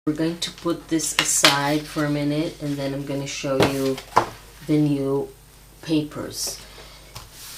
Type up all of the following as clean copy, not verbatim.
We're going to put this aside for a minute, and then I'm going to show you the new papers.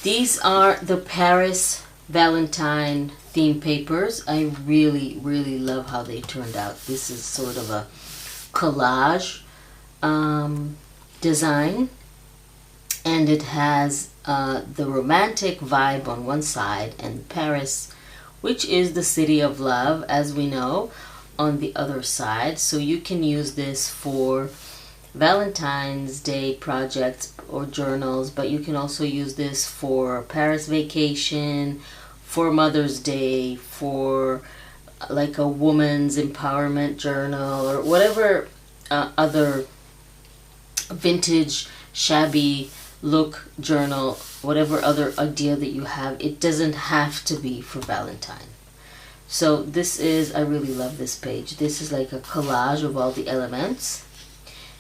These are the Paris Valentine theme papers. I really love how they turned out. This is sort of a collage design, and it has the romantic vibe on one side and Paris, which is the city of love, as we know, on the other side. So you can use this for Valentine's Day projects or journals, but you can also use this for Paris vacation, for Mother's Day, for like a woman's empowerment journal, or whatever other vintage shabby look journal, whatever other idea that you have. It doesn't have to be for Valentine. So this is, I really love this page. This is like a collage of all the elements.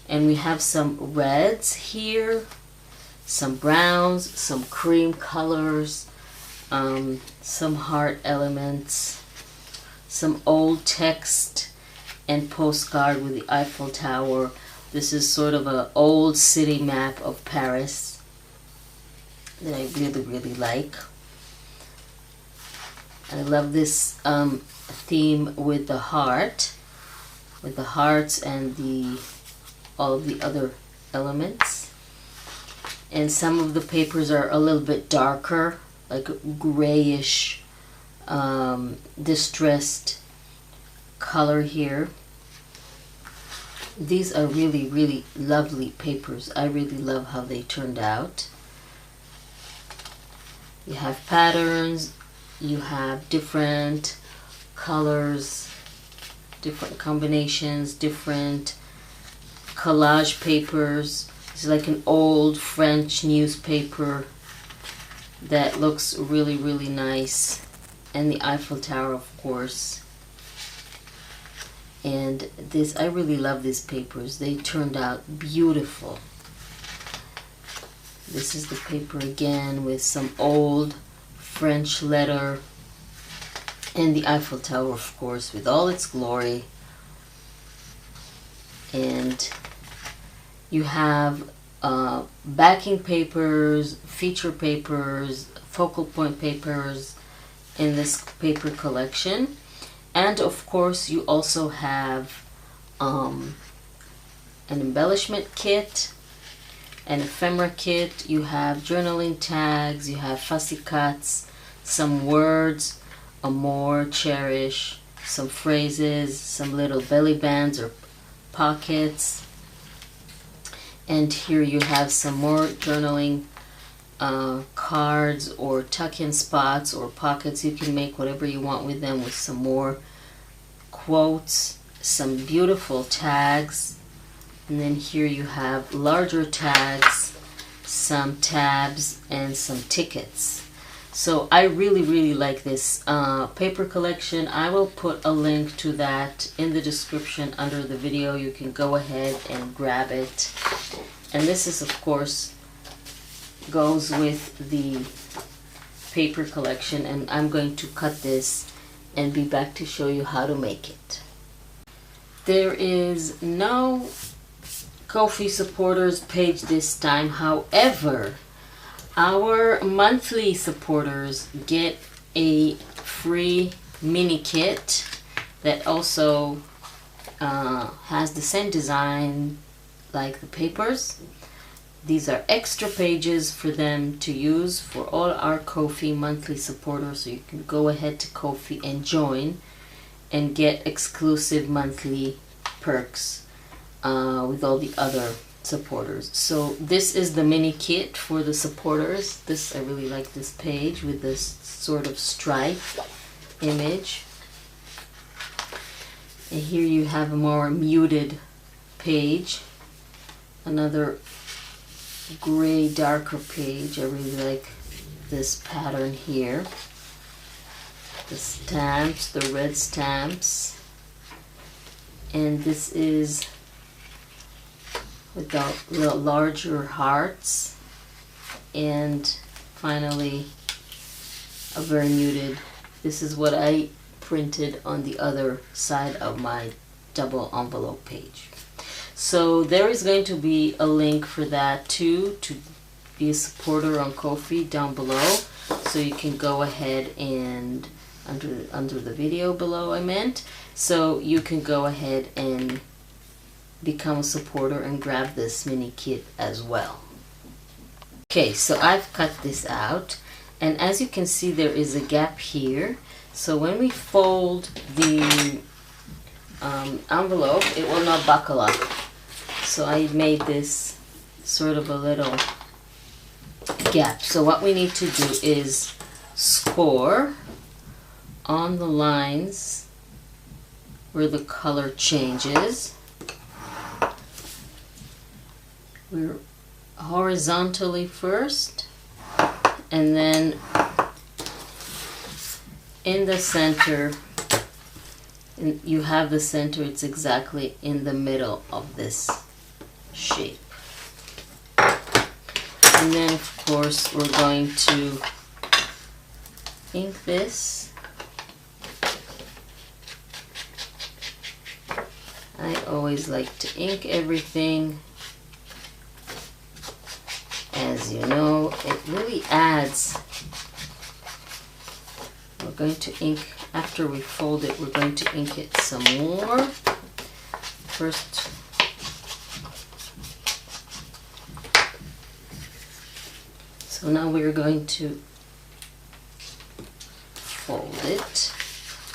And we have some reds here, some browns, some cream colors, some heart elements, some old text and postcard with the Eiffel Tower. This is sort of an old city map of Paris that I really like. I love this theme with the heart, with the hearts and all of the other elements. And some of the papers are a little bit darker, like grayish, distressed color here. These are really lovely papers. I really love how they turned out. You have patterns, you have different colors, different combinations, different collage papers. It's like an old French newspaper that looks really nice, and the Eiffel Tower, of course. And this, I really love these papers. They turned out beautiful. This is the paper again with some old French letter, and the Eiffel Tower, of course, with all its glory. And you have backing papers, feature papers, focal point papers in this paper collection. And of course you also have an embellishment kit, an ephemera kit. You have journaling tags, you have fussy cuts, some words, amour, cherish, some phrases, some little belly bands or pockets. And here you have some more journaling cards or tuck-in spots or pockets. You can make whatever you want with them, with some more quotes, some beautiful tags. And then here you have larger tags, some tabs, and some tickets. So I really like this paper collection. I will put a link to that in the description under the video. You can go ahead and grab it. And this is, of course, goes with the paper collection, and I'm going to cut this and be back to show you how to make it. There is no Ko-fi supporters page this time. However, our monthly supporters get a free mini kit that also has the same design like the papers. These are extra pages for them to use for all our Ko-fi monthly supporters. So you can go ahead to Ko-fi and join and get exclusive monthly perks with all the other supporters. So this is the mini kit for the supporters. I really like this page with this sort of stripe image. And here you have a more muted page, another gray darker page. I really like this pattern here. The stamps, the red stamps. And this is with the larger hearts. And finally a very muted. This is what I printed on the other side of my double envelope page. So there is going to be a link for that too, to be a supporter on Ko-fi down below. So you can go ahead and under the video below, I meant. So you can go ahead and become a supporter and grab this mini kit as well. Okay, so I've cut this out, and as you can see there is a gap here. So when we fold the envelope, it will not buckle up. So I made this sort of a little gap. So what we need to do is score on the lines where the color changes. We're horizontally first, and then in the center, and you have the center, it's exactly in the middle of this shape. And then of course we're going to ink this. I always like to ink everything. As you know, it really adds. We're going to ink, after we fold it, we're going to ink it some more. First, so now we're going to fold it.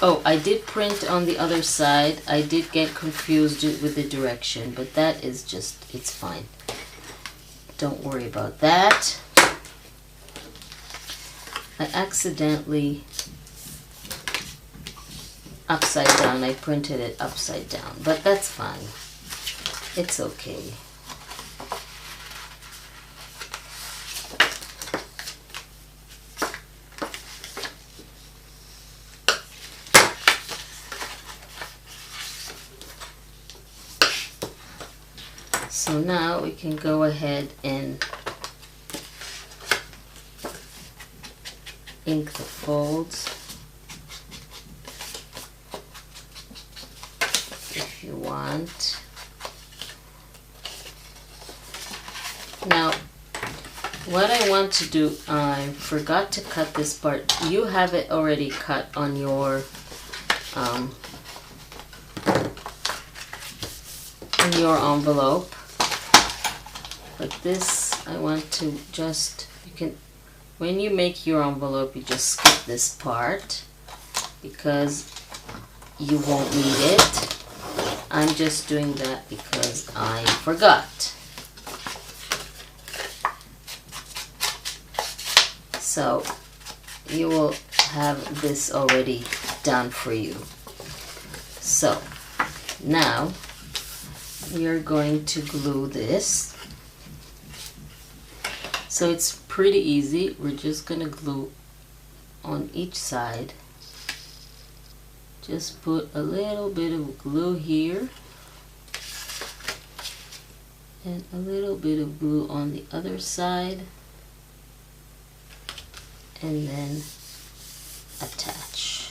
Oh, I did print on the other side. I did get confused with the direction, but that is just, it's fine. Don't worry about that. I accidentally upside down. I printed it upside down, but that's fine. It's okay. So now we can go ahead and ink the folds if you want. Now, what I want to do, I forgot to cut this part. You have it already cut on your envelope. But this, I want to just, you can, when you make your envelope, you just skip this part because you won't need it. I'm just doing that because I forgot. So you will have this already done for you. So now we are going to glue this. So it's pretty easy. We're just going to glue on each side. Just put a little bit of glue here and a little bit of glue on the other side, and then attach.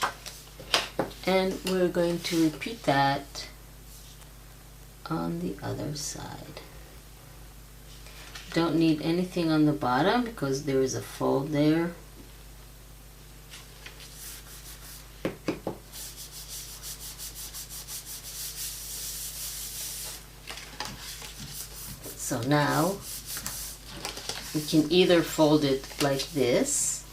And we're going to repeat that on the other side. Don't need anything on the bottom because there is a fold there. So now we can either fold it like this,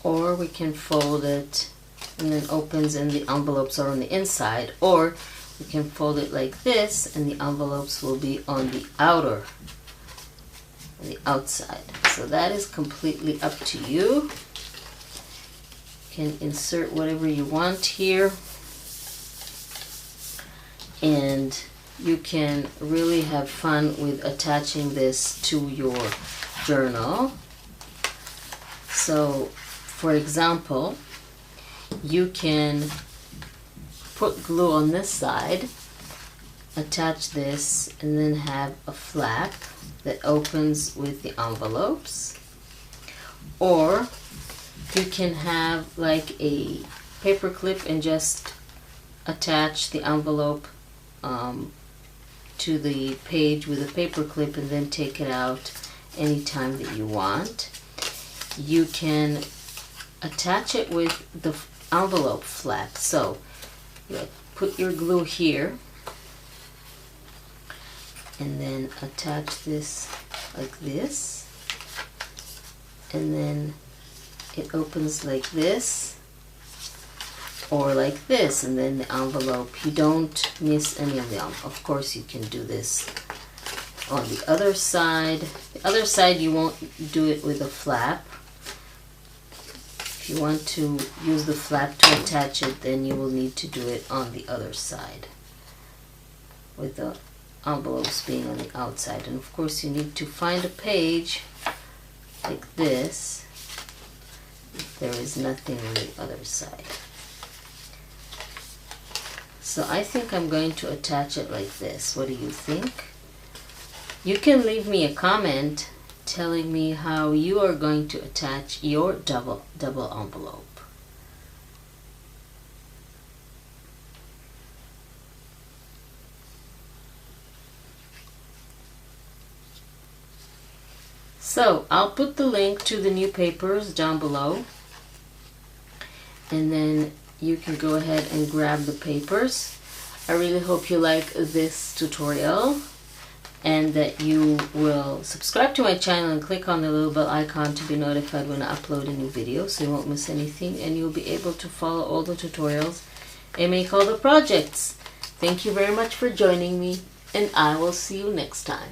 or we can fold it and then opens and the envelopes are on the inside, or we can fold it like this and the envelopes will be on the outer, on the outside. So that is completely up to you. You can insert whatever you want here, and you can really have fun with attaching this to your journal. So for example, you can put glue on this side, attach this, and then have a flap that opens with the envelopes. or you can have like a paper clip and just attach the envelope to the page with a paper clip and then take it out anytime that you want. You can attach it with the envelope flap. So you put your glue here and then attach this like this, and then it opens like this or like this, and then the envelope, you don't miss any of them. Of course you can do this on the other side. The other side you won't do it with a flap. If you want to use the flap to attach it, then you will need to do it on the other side with the envelopes being on the outside. And of course you need to find a page like this. There is nothing on the other side. So I think I'm going to attach it like this. What do you think? You can leave me a comment telling me how you are going to attach your double envelope. So I'll put the link to the new papers down below, and then you can go ahead and grab the papers. I really hope you like this tutorial and that you will subscribe to my channel and click on the little bell icon to be notified when I upload a new video so you won't miss anything, and you'll be able to follow all the tutorials and make all the projects. Thank you very much for joining me, and I will see you next time.